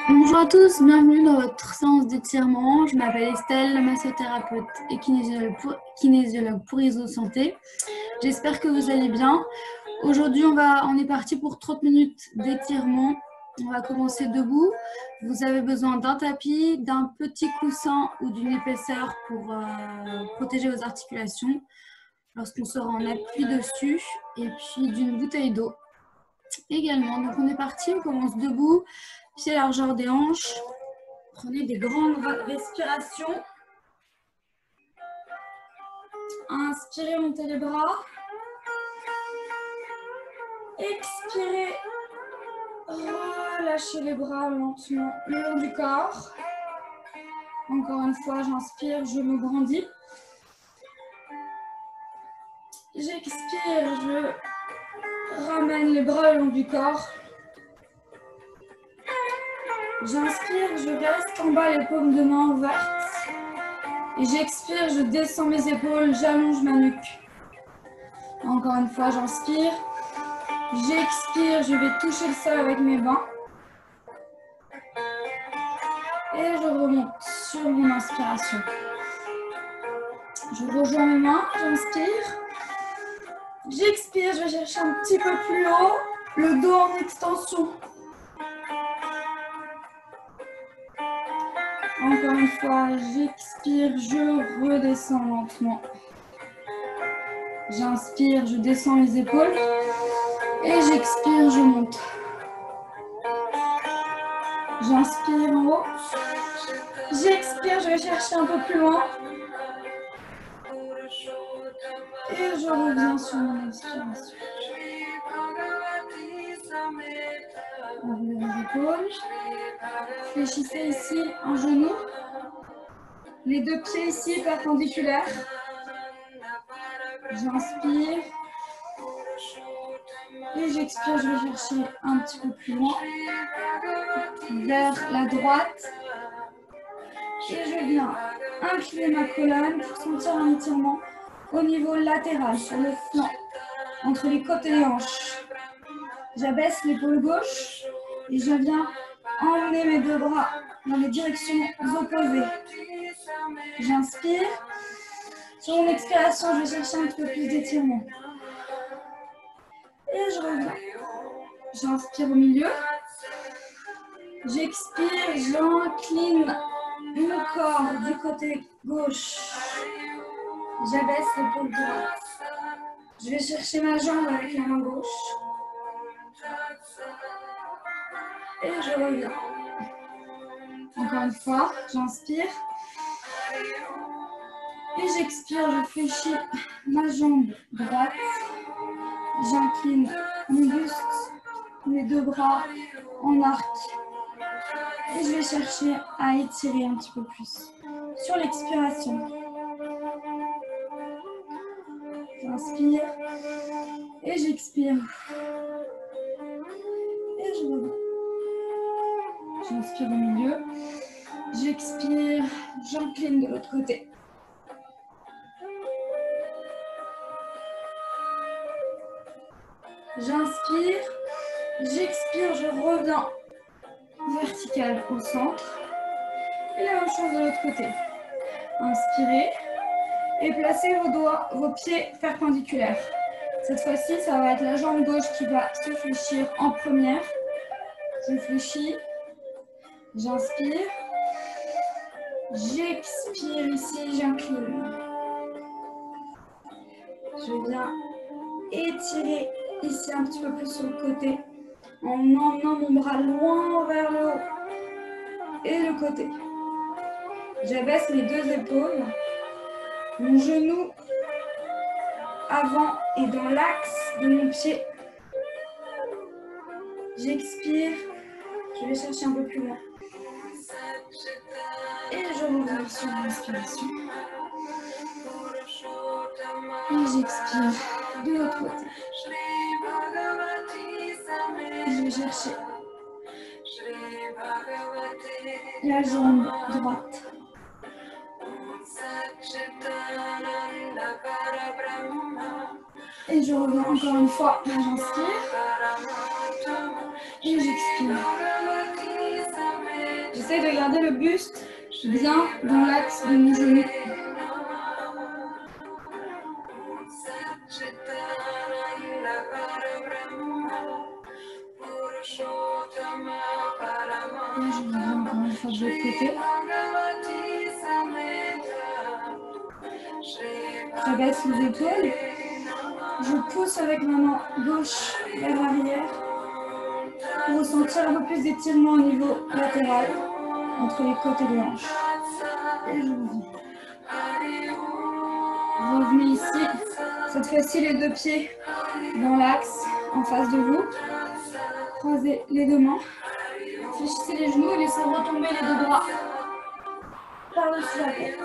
Bonjour à tous, bienvenue dans votre séance d'étirement. Je m'appelle Estelle, massothérapeute et kinésiologue pour ISO Santé. J'espère que vous allez bien. Aujourd'hui, on est parti pour 30 minutes d'étirement. On va commencer debout. Vous avez besoin d'un tapis, d'un petit coussin ou d'une épaisseur pour protéger vos articulations lorsqu'on sera en appui dessus, et puis d'une bouteille d'eau également. Donc on est parti, on commence debout, pieds largeur des hanches. Prenez des grandes respirations. Inspirez, montez les bras. Expirez, relâchez les bras lentement le long du corps. Encore une fois, j'inspire, je me grandis. J'expire, je ramène les bras le long du corps. J'inspire, je reste en bas, les paumes de main ouvertes. Et j'expire, je descends mes épaules, j'allonge ma nuque. Encore une fois, j'inspire. J'expire, je vais toucher le sol avec mes mains. Et je remonte sur mon inspiration. Je rejoins mes mains, j'inspire. J'expire, je vais chercher un petit peu plus haut, le dos en extension. Encore une fois, j'expire, je redescends lentement. J'inspire, je descends les épaules. Et j'expire, je monte. J'inspire en haut. J'expire, je vais chercher un peu plus loin. Et je reviens sur mon expiration. Ouvrez les épaules. Fléchissez ici un genou. Les deux pieds ici perpendiculaires. J'inspire. Et j'expire, je vais chercher un petit peu plus loin. Vers la droite. Et je viens incliner ma colonne pour sentir un étirement au niveau latéral, sur le flanc, entre les côtes et les hanches. J'abaisse l'épaule gauche et je viens emmener mes deux bras dans les directions opposées. J'inspire. Sur mon expiration, je vais chercher un petit peu plus d'étirement. Et je reviens. J'inspire au milieu. J'expire, j'incline le corps du côté gauche. J'abaisse l'épaule droite. Je vais chercher ma jambe avec la main gauche. Et je reviens. Encore une fois, j'inspire. Et j'expire, je fléchis ma jambe droite. J'incline mon buste, mes deux bras en arc. Et je vais chercher à étirer un petit peu plus. Sur l'expiration. J'inspire. Et j'expire. Et je reviens. J'inspire au milieu. J'expire. J'incline de l'autre côté. J'inspire. J'expire. Je reviens vertical au centre. Et la même chose de l'autre côté. Inspirez. Et placez vos doigts, vos pieds perpendiculaires. Cette fois-ci, ça va être la jambe gauche qui va se fléchir en première. Je fléchis. J'inspire. J'expire ici, j'incline. Je viens étirer ici un petit peu plus sur le côté en emmenant mon bras loin vers le haut et le côté. J'abaisse mes deux épaules. Mon genou avant est dans l'axe de mon pied. J'expire. Je vais chercher un peu plus loin. Et je reviens sur l'inspiration. Et j'expire de l'autre côté. Je vais chercher la jambe droite. Et je reviens encore une fois. J'inspire. Et j'expire. J'essaie de garder le buste bien dans l'axe de mon genou. Et je reviens encore une fois de l'autre côté. Je baisse les épaules. Je pousse avec ma main gauche vers l'arrière pour ressentir un peu plus d'étirement au niveau latéral entre les côtes et les hanches. Et je reviens. Revenez ici. Cette fois-ci, les deux pieds dans l'axe en face de vous. Croisez les deux mains. Fléchissez les genoux et laissez retomber les deux bras par-dessus la tête.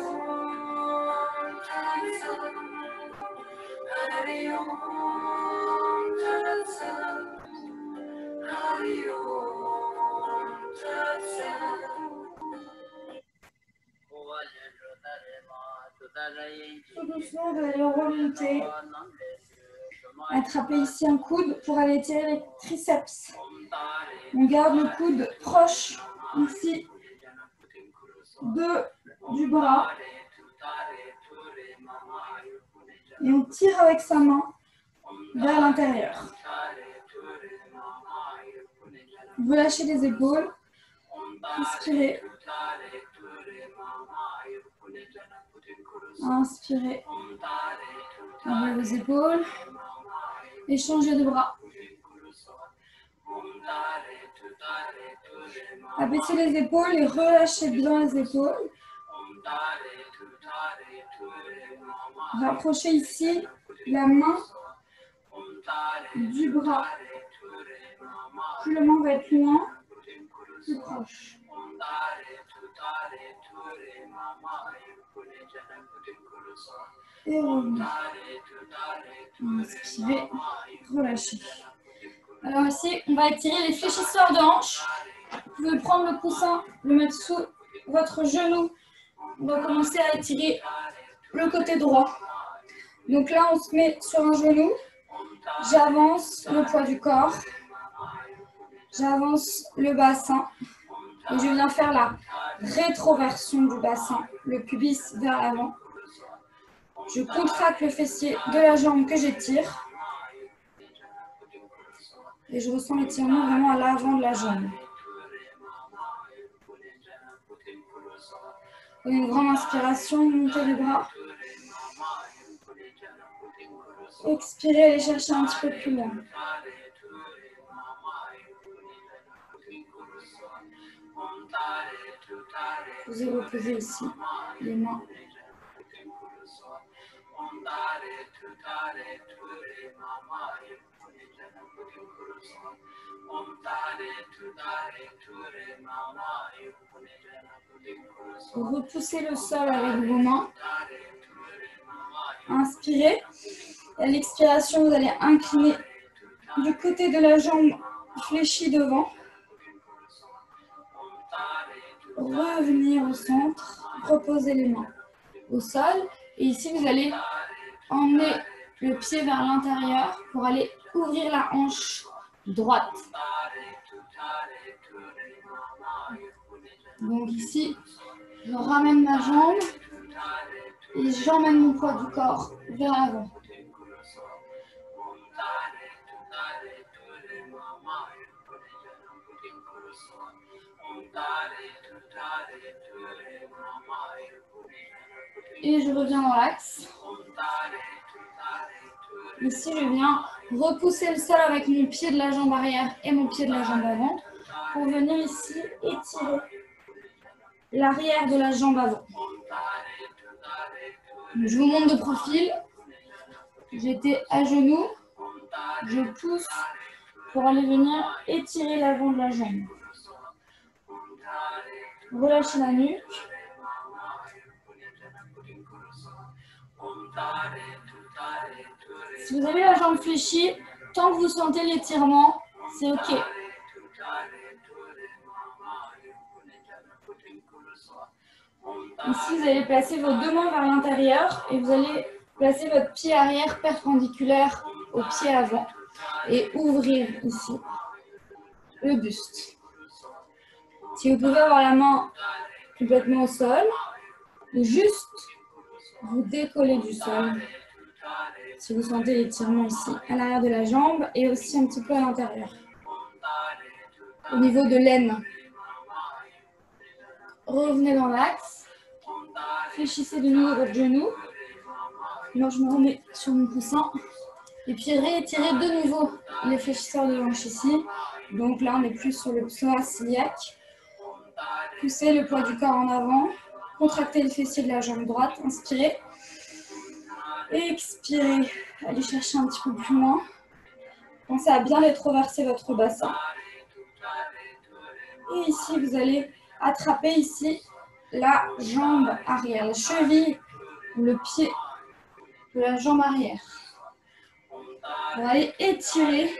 Tout doucement, vous allez remonter. Attrapez ici un coude pour aller tirer les triceps. On garde le coude proche ici du bras. Et on tire avec sa main vers l'intérieur. Vous lâchez les épaules. Inspirez. Inspirez. Ouvrez vos épaules. Et changez de bras. Abaissez les épaules et relâchez bien les épaules. Rapprochez ici la main du bras. Plus la main va être loin, plus proche. Et revenez. Inspirez, relâchez. Alors ici, on va étirer les fléchisseurs de hanches. Vous pouvez prendre le coussin, le mettre sous votre genou. On va commencer à étirer le côté droit. Donc là, on se met sur un genou. J'avance le poids du corps. J'avance le bassin. Et je viens faire la rétroversion du bassin, le pubis vers l'avant. Je contracte le fessier de la jambe que j'étire. Et je ressens l'étirement vraiment à l'avant de la jambe. Prenez une grande inspiration, montez les bras. Expirez, allez chercher un petit peu plus loin. Vous allez reposer ici les mains. Repoussez le sol avec vos mains. Inspirez. À l'expiration, vous allez incliner du côté de la jambe fléchie devant. Revenir au centre. Reposez les mains au sol. Et ici, vous allez emmener le pied vers l'intérieur pour aller ouvrir la hanche droite. Donc ici, je ramène ma jambe et j'emmène mon poids du corps vers l'avant. Et je reviens dans l'axe. Ici, je viens repousser le sol avec mon pied de la jambe arrière et mon pied de la jambe avant pour venir ici étirer l'arrière de la jambe avant. Je vous montre de profil. J'étais à genoux. Je pousse pour aller venir étirer l'avant de la jambe. Relâchez la nuque. Si vous avez la jambe fléchie, tant que vous sentez l'étirement, c'est OK. Ici, vous allez placer vos deux mains vers l'intérieur et vous allez placer votre pied arrière perpendiculaire au pied avant et ouvrir ici le buste. Si vous pouvez avoir la main complètement au sol, juste vous décoller du sol. Si vous sentez l'étirement ici, à l'arrière de la jambe et aussi un petit peu à l'intérieur. Au niveau de l'aine. Revenez dans l'axe. Fléchissez de nouveau votre genou. Moi, je me remets sur mon coussin. Et puis réétirez de nouveau les fléchisseurs de hanche ici. Donc là, on est plus sur le psoas iliaque. Poussez le poids du corps en avant. Contractez le fessier de la jambe droite. Inspirez. Expirez. Allez chercher un petit peu plus loin. Pensez à bien rétroverser votre bassin. Et ici, vous allez attraper ici la jambe arrière, la cheville ou le pied de la jambe arrière. Vous allez étirer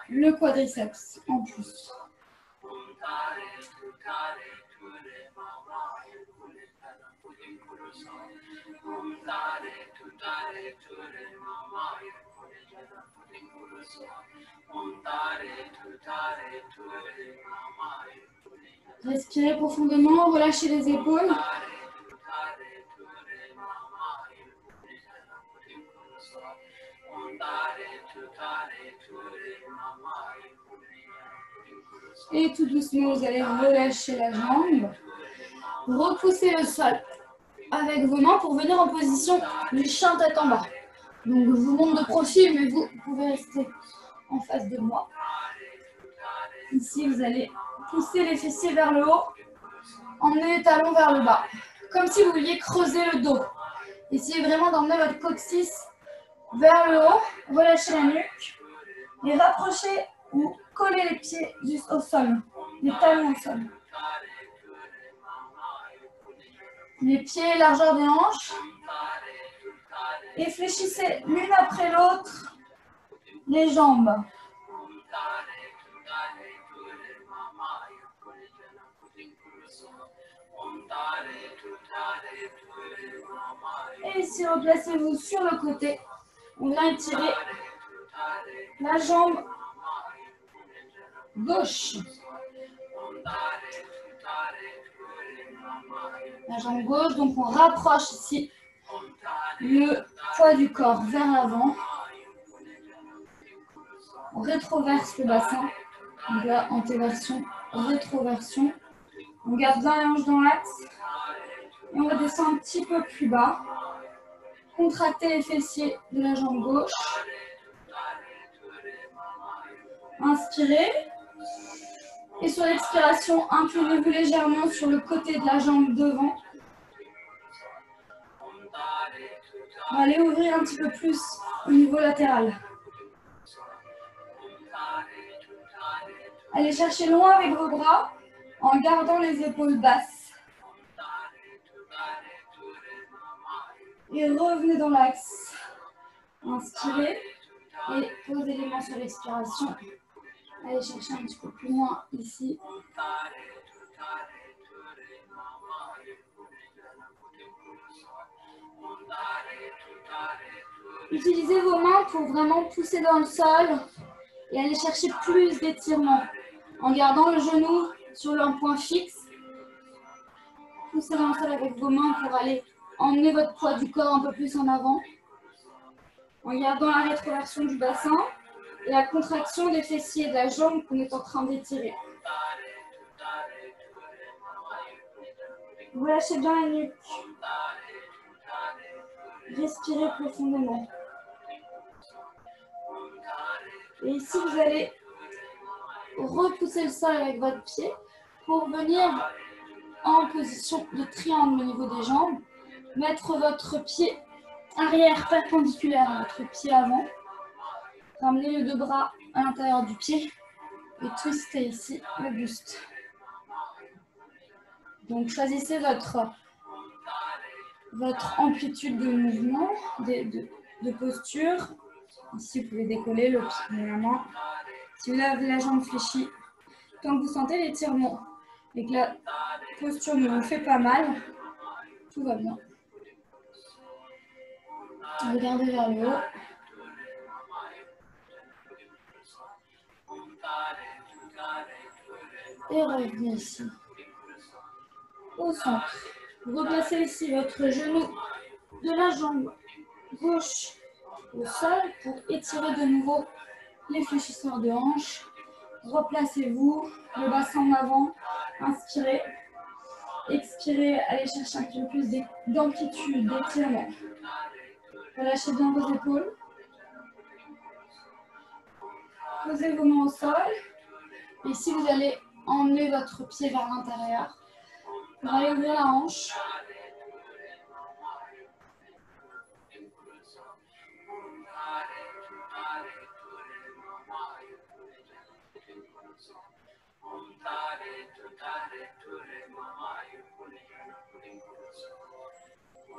le quadriceps en plus. Respirez profondément, relâchez les épaules. Et tout doucement, vous allez relâcher la jambe. Repoussez le sol avec vos mains pour venir en position du chien tête en bas. Donc, je vous montre de profil, mais vous pouvez rester en face de moi. Ici, vous allez pousser les fessiers vers le haut, emmener les talons vers le bas. Comme si vous vouliez creuser le dos. Essayez vraiment d'emmener votre coccyx vers le haut, relâchez la nuque et rapprochez ou collez les pieds juste au sol, les talons au sol. Les pieds, largeur des hanches. Et fléchissez l'une après l'autre les jambes. Et ici, replacez-vous sur le côté. On vient étirer la jambe gauche. La jambe gauche, donc on rapproche ici le poids du corps vers l'avant. On rétroverse le bassin. Donc là, antéversion, rétroversion. On garde bien les hanches dans l'axe. Et on redescend un petit peu plus bas. Contractez les fessiers de la jambe gauche. Inspirez. Et sur l'expiration, inclinez-vous légèrement sur le côté de la jambe devant. On va aller ouvrir un petit peu plus au niveau latéral. Allez chercher loin avec vos bras en gardant les épaules basses. Et revenez dans l'axe. Inspirez et posez les mains sur l'expiration. Allez chercher un petit peu plus loin ici. Utilisez vos mains pour vraiment pousser dans le sol et aller chercher plus d'étirement. En gardant le genou sur un point fixe. Poussez dans le sol avec vos mains pour aller emmener votre poids du corps un peu plus en avant. En gardant la rétroversion du bassin et la contraction des fessiers de la jambe qu'on est en train d'étirer. Vous lâchez bien la nuque. Respirez profondément. Et ici, vous allez repousser le sol avec votre pied pour venir en position de triangle au niveau des jambes. Mettre votre pied arrière perpendiculaire à votre pied avant. Ramenez les deux bras à l'intérieur du pied et twistez ici le buste. Donc choisissez votre amplitude de mouvement, de posture. Ici, vous pouvez décoller le pied de la main. Si vous avez la jambe fléchie, tant que vous sentez l'étirement et que la posture ne vous fait pas mal, tout va bien. Regardez vers le haut. Et revenez ici, au centre. Replacez ici votre genou de la jambe gauche au sol pour étirer de nouveau les fléchisseurs de hanches. Replacez-vous, le bassin en avant, inspirez, expirez, allez chercher un petit peu plus d'amplitude, d'étirement. Relâchez bien vos épaules. Posez vos mains au sol. Et ici, vous allez emmener votre pied vers l'intérieur pour aller ouvrir la hanche.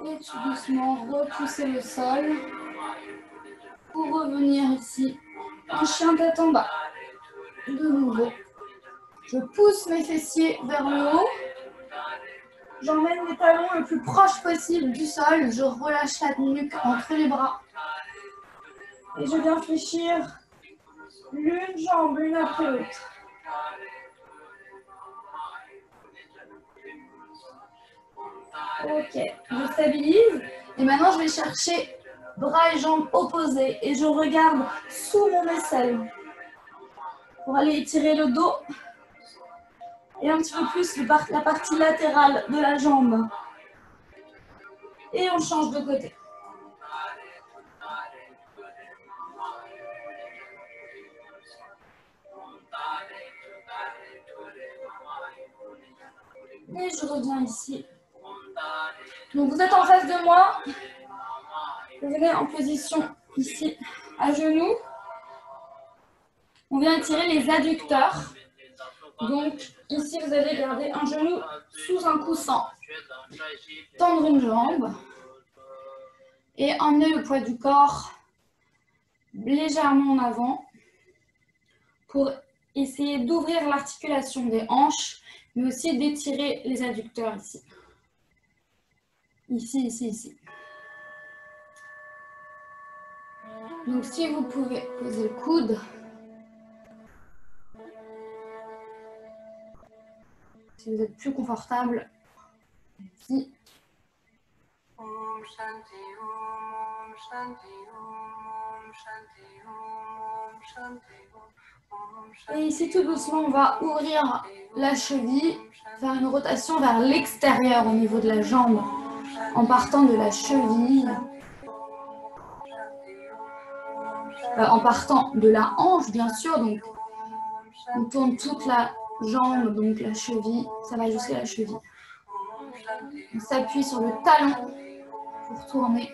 Et tout doucement, repoussez le sol pour revenir ici en chien tête en bas. De nouveau, je pousse mes fessiers vers le haut. J'emmène mes talons le plus proche possible du sol. Je relâche la nuque entre les bras. Et je viens fléchir l'une jambe l'une après l'autre. Ok, je stabilise. Et maintenant, je vais chercher bras et jambes opposés. Et je regarde sous mon aisselle pour aller étirer le dos. Et un petit peu plus la partie latérale de la jambe. Et on change de côté. Et je reviens ici. Donc vous êtes en face de moi. Vous venez en position ici, à genoux. On vient étirer les adducteurs. Donc ici, vous allez garder un genou sous un coussin. Tendre une jambe. Et emmener le poids du corps légèrement en avant pour essayer d'ouvrir l'articulation des hanches, mais aussi d'étirer les adducteurs ici. Ici, ici, ici. Donc si vous pouvez poser le coude. Si vous êtes plus confortable, ici. Et ici, tout doucement, on va ouvrir la cheville, faire une rotation vers l'extérieur au niveau de la jambe, en partant de la cheville, en partant de la hanche, bien sûr. Donc, on tourne toute la jambe, donc la cheville, ça va jusqu'à la cheville. On s'appuie sur le talon pour tourner.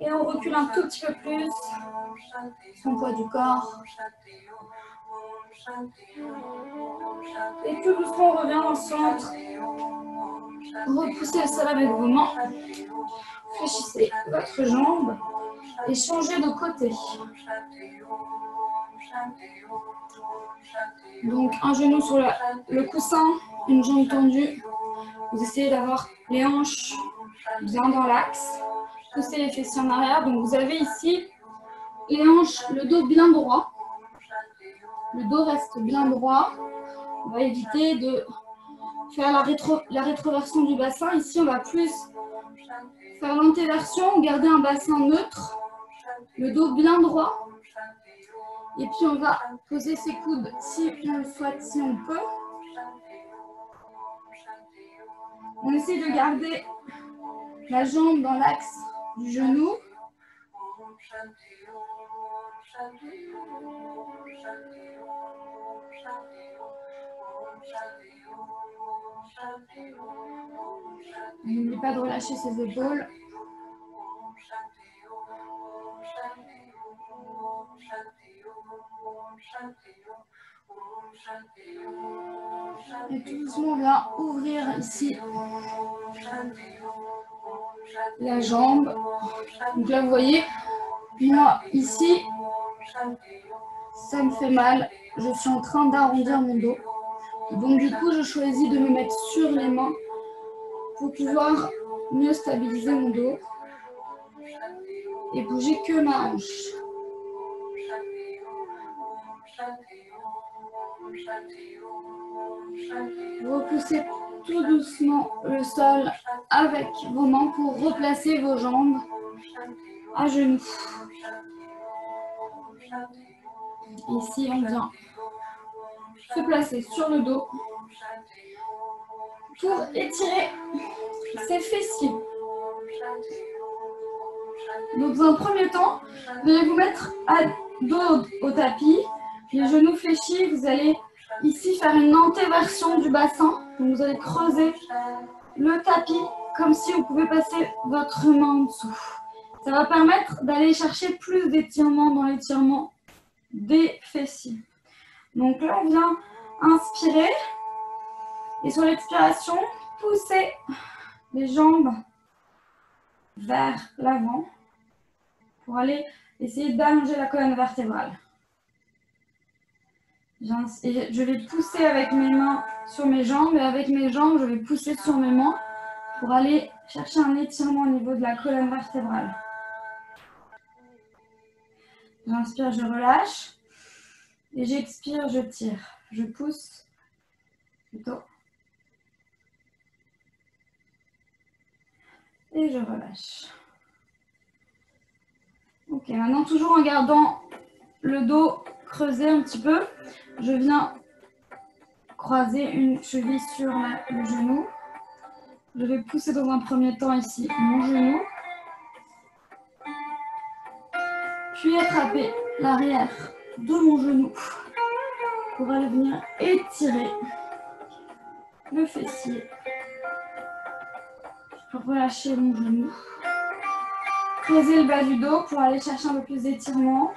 Et on recule un tout petit peu plus son poids du corps. Et tout doucement, on revient dans le centre. Repoussez le sol avec vos mains. Fléchissez votre jambe et changez de côté. Donc un genou sur le coussin, une jambe tendue. Vous essayez d'avoir les hanches bien dans l'axe. Poussez les fessiers en arrière. Donc vous avez ici les hanches, le dos bien droit. Le dos reste bien droit. On va éviter de faire la rétroversion du bassin. Ici, on va plus faire l'antéversion, garder un bassin neutre, le dos bien droit. Et puis, on va poser ses coudes si on le souhaite, si on peut. On essaie de garder la jambe dans l'axe du genou. N'oubliez pas de relâcher ses épaules. Et tout doucement, on va ouvrir ici la jambe. Donc là, vous voyez, moi, ici, ça me fait mal. Je suis en train d'arrondir mon dos. Donc du coup, je choisis de me mettre sur les mains pour pouvoir mieux stabiliser mon dos et bouger que ma hanche. Repoussez tout doucement le sol avec vos mains pour replacer vos jambes à genoux. Ici, on vient se placer sur le dos pour étirer ses fessiers. Donc, dans un premier temps, vous allez vous mettre à dos au tapis, les genoux fléchis. Vous allez ici faire une antéversion du bassin. Donc, vous allez creuser le tapis comme si vous pouvez passer votre main en dessous. Ça va permettre d'aller chercher plus d'étirement dans l'étirement des fessiers. Donc là, on vient inspirer et sur l'expiration, poussez les jambes vers l'avant pour aller essayer d'allonger la colonne vertébrale. Et je vais pousser avec mes mains sur mes jambes et avec mes jambes, je vais pousser sur mes mains pour aller chercher un étirement au niveau de la colonne vertébrale. J'inspire, je relâche. Et j'expire, je tire. Je pousse plutôt. Et je relâche. Ok, maintenant toujours en gardant le dos creusé un petit peu, je viens croiser une cheville sur le genou. Je vais pousser dans un premier temps ici mon genou. Puis attraper l'arrière de mon genou pour aller venir étirer le fessier. Je peux relâcher mon genou. Creuser le bas du dos pour aller chercher un peu plus d'étirement.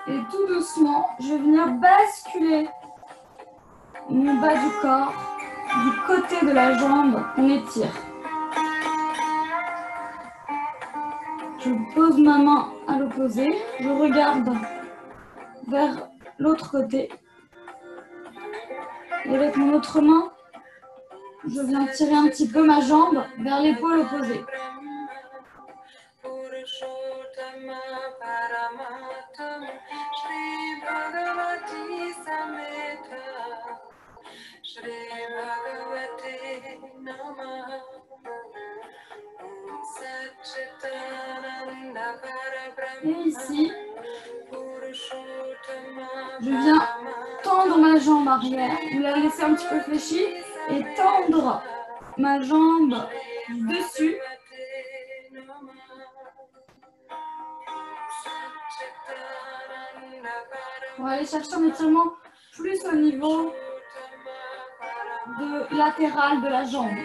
Et tout doucement, je vais venir basculer mon bas du corps du côté de la jambe qu'on étire. Je pose ma main à l'opposé, je regarde vers l'autre côté. Et avec mon autre main, je viens tirer un petit peu ma jambe vers l'épaule opposée. Et ici, je viens tendre ma jambe arrière, vous la laissez un petit peu fléchie et tendre ma jambe dessus. On va aller chercher un étirement plus au niveau latéral de la jambe.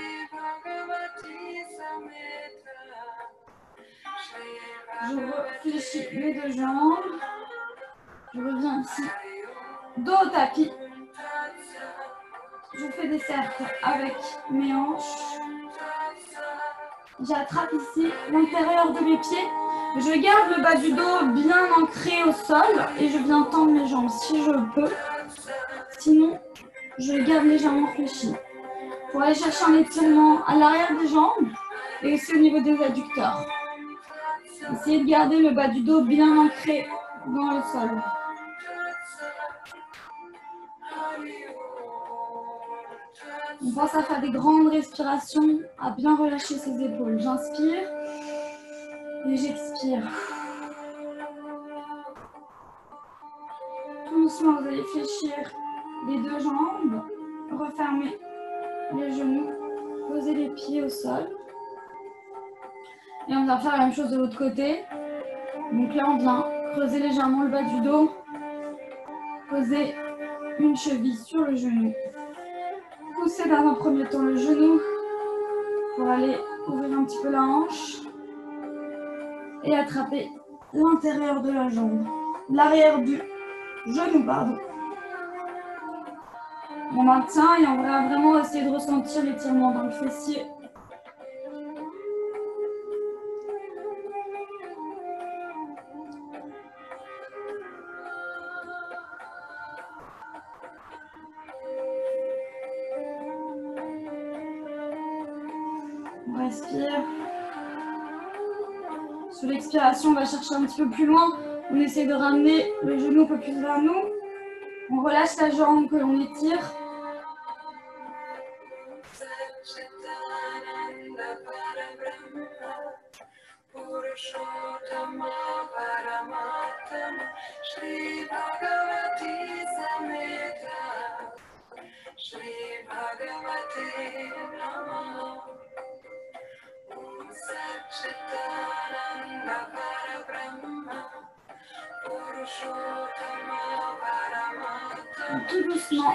Je réfléchis mes deux jambes. Je reviens ici, dos au tapis. Je fais des cercles avec mes hanches. J'attrape ici l'intérieur de mes pieds. Je garde le bas du dos bien ancré au sol et je viens tendre mes jambes si je peux. Sinon, je garde légèrement fléchi. Pour aller chercher un étirement à l'arrière des jambes et aussi au niveau des adducteurs. Essayez de garder le bas du dos bien ancré dans le sol. On pense à faire des grandes respirations, à bien relâcher ses épaules. J'inspire et j'expire. Tout doucement, vous allez fléchir les deux jambes, refermer les genoux, poser les pieds au sol. Et on va faire la même chose de l'autre côté. Donc là, on vient creuser légèrement le bas du dos, poser une cheville sur le genou. Pousser dans un premier temps le genou pour aller ouvrir un petit peu la hanche et attraper l'intérieur de la jambe, l'arrière du genou, pardon. on maintient et on va vraiment essayer de ressentir l'étirement dans le fessier. On respire. Sur l'expiration, on va chercher un petit peu plus loin. On essaie de ramener le genou un peu plus vers nous. On relâche la jambe que l'on étire. Tout doucement,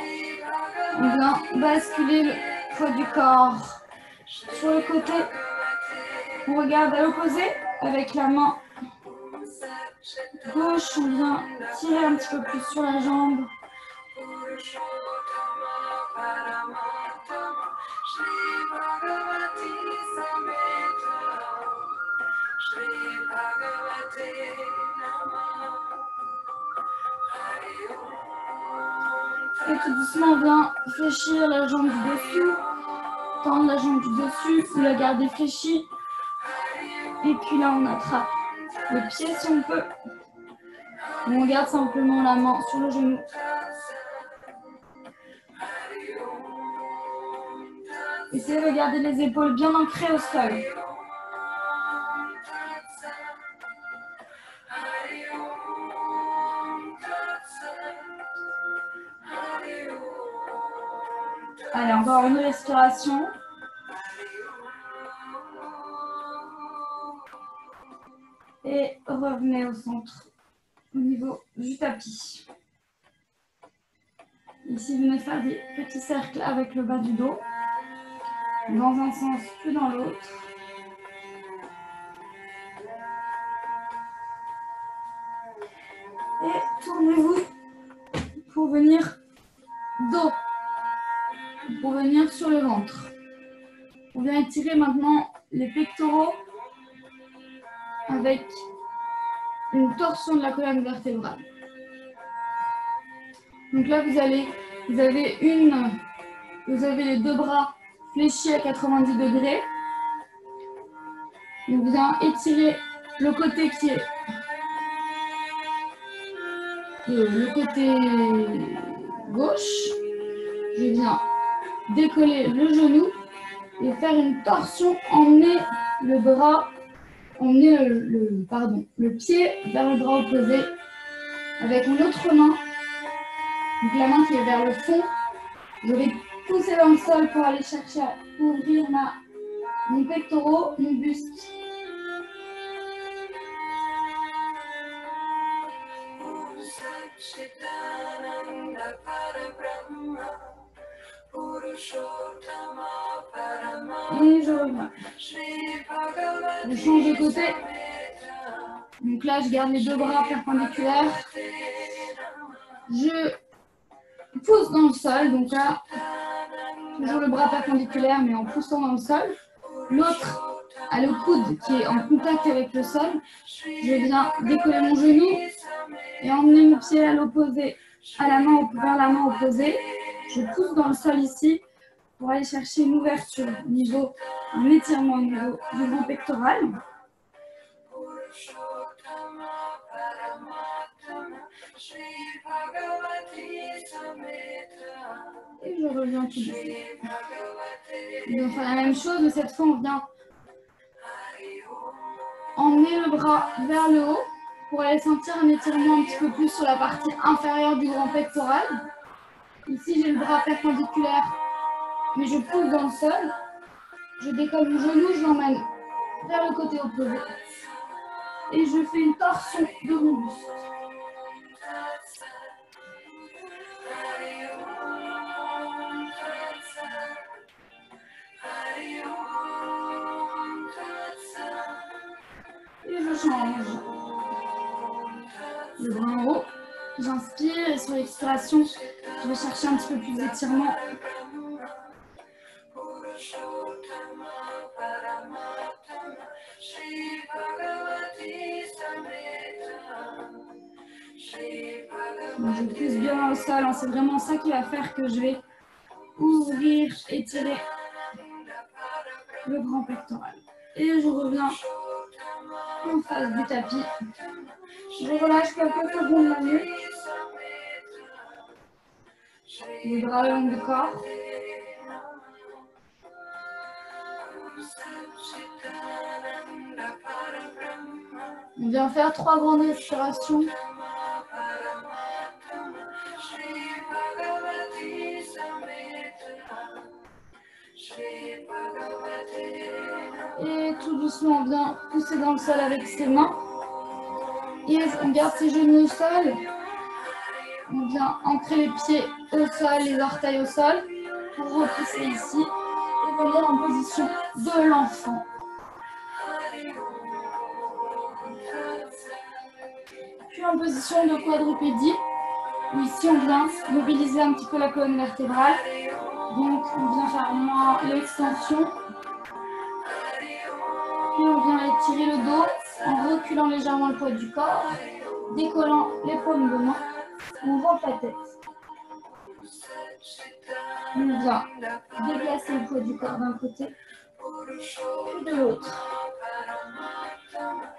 on vient basculer le poids du corps sur le côté. On regarde à l'opposé avec la main gauche. On vient tirer un petit peu plus sur la jambe. Et tout doucement, on vient fléchir la jambe du dessus, tendre la jambe du dessus ou la garder fléchie. Et puis là, on attrape le pied si on peut. On garde simplement la main sur le genou. Essayez de garder les épaules bien ancrées au sol. Allez, encore une respiration. Et revenez au centre, au niveau du tapis. Ici, venez faire des petits cercles avec le bas du dos, dans un sens puis dans l'autre. Et tournez-vous pour venir dos, pour venir sur le ventre. On vient étirer maintenant les pectoraux avec une torsion de la colonne vertébrale. Donc là, vous avez les deux bras fléchis à 90 degrés. Donc vous allez étirer le côté qui est le côté gauche. Je viens décoller le genou et faire une torsion, emmener le pied vers le bras opposé avec mon autre main. Donc la main qui est vers le fond, je vais pousser dans le sol pour aller chercher à ouvrir mon pectoral, mon buste. Et je reviens. Je change de côté. Donc là, je garde les deux bras perpendiculaires. Je pousse dans le sol. Donc là, toujours le bras perpendiculaire, mais en poussant dans le sol. L'autre a le coude qui est en contact avec le sol. Je viens décoller mon genou et emmener mon pied à l'opposé, vers la main opposée. Je pousse dans le sol ici pour aller chercher une ouverture, un étirement au niveau du grand pectoral. Et je reviens tout doucement. On va faire la même chose, mais cette fois on vient emmener le bras vers le haut pour aller sentir un étirement un petit peu plus sur la partie inférieure du grand pectoral. Ici j'ai le bras perpendiculaire, mais je pousse dans le sol. Je décolle mon genou, je l'emmène vers le côté opposé. Et je fais une torsion de mon buste. Et je change. Le bras en haut. J'inspire et sur l'expiration, Je vais chercher un petit peu plus d'étirement. Je pousse bien au sol, hein. C'est vraiment ça qui va faire que je vais ouvrir, étirer le grand pectoral. Et je reviens en face du tapis. Je relâche quelques secondes la nuque. Les bras le long du corps. On vient faire 3 grandes respirations. Et tout doucement, on vient pousser dans le sol avec ses mains. Et on garde ses genoux au sol. On vient ancrer les pieds au sol, les orteils au sol, pour repousser ici et venir en position de l'enfant. Puis en position de quadrupédie, où ici on vient mobiliser un petit peu la colonne vertébrale. Donc on vient faire moins l'extension. Puis on vient étirer le dos en reculant légèrement le poids du corps, décollant les paumes de main. On rentre la tête. On vient déplacer le poids du corps d'un côté, puis de l'autre.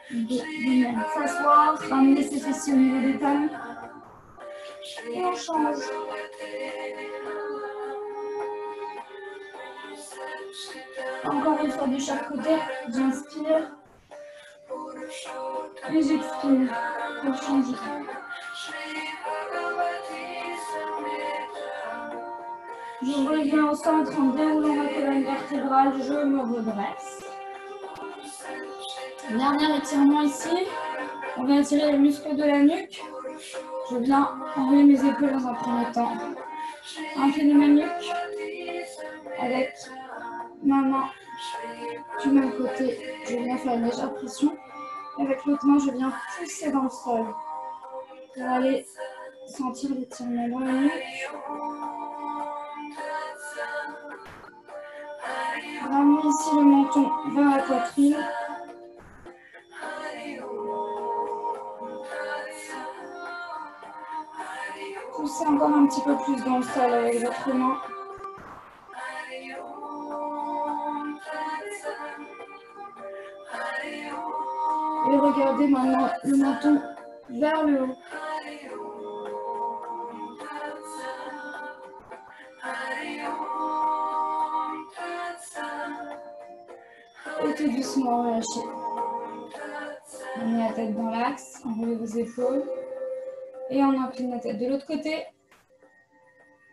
Venir s'asseoir, ramener ses fessiers au niveau des talons. Et on change. Encore une fois de chaque côté, j'inspire. Et j'expire pour changer. Je reviens au centre en déroulant ma colonne vertébrale, je me redresse. Dernier étirement ici. On vient étirer les muscles de la nuque. Je viens enrouler mes épaules dans un premier temps. Incliner ma nuque avec ma main du même côté. Je viens faire une légère pression. Avec l'autre main, je viens pousser dans le sol pour aller sentir l'étirement dans la nuque. Ramener ici le menton vers la poitrine. Poussez encore un petit peu plus dans le sol avec votre main. Et regardez maintenant le menton vers le haut. Et tout doucement relâchez. Amenez la tête dans l'axe, enroulez vos épaules. Et on incline la tête de l'autre côté.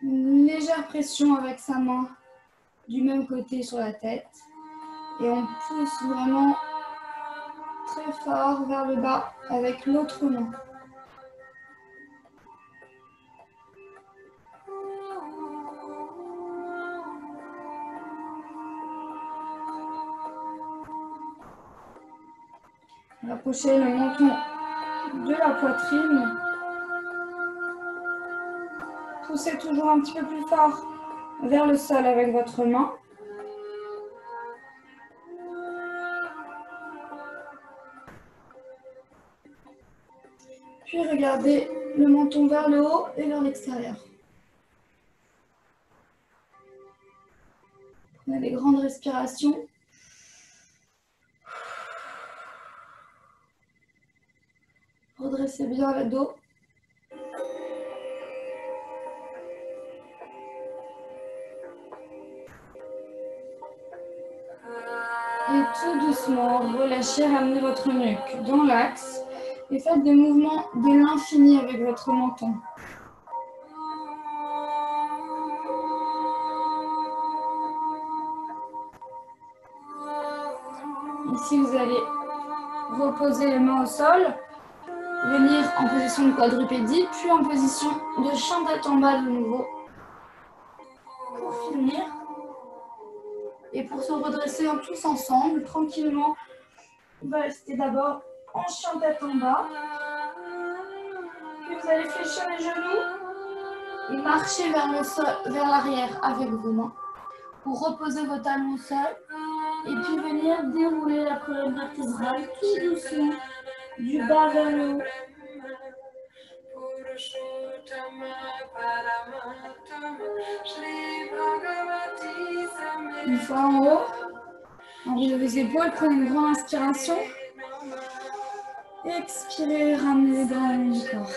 Une légère pression avec sa main du même côté sur la tête. Et on pousse vraiment très fort vers le bas avec l'autre main. Rapprochez le menton de la poitrine. Poussez toujours un petit peu plus fort vers le sol avec votre main. Puis regardez le menton vers le haut et vers l'extérieur. Prenez des grandes respirations. Redressez bien le dos. Et tout doucement, relâchez, ramenez votre nuque dans l'axe et faites des mouvements de l'infini avec votre menton. Ici, vous allez reposer les mains au sol, venir en position de quadrupédie, puis en position de chien tête en bas de nouveau. Pour finir, et pour se redresser tous ensemble, tranquillement, on va rester d'abord en chien tête en bas. Puis vous allez fléchir les genoux Et marchez vers le sol, vers l'arrière avec vos mains pour reposer vos talons au sol. Et puis venir dérouler la colonne vertébrale tout doucement, du bas vers le haut. Une fois en haut, enroulez vos épaules, prenez une grande inspiration. Expirez, ramenez les bras au long du corps.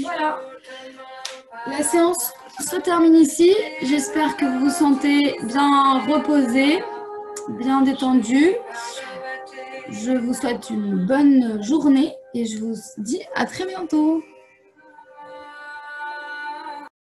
Voilà. La séance se termine ici. J'espère que vous vous sentez bien reposé, bien détendu. Je vous souhaite une bonne journée et je vous dis à très bientôt.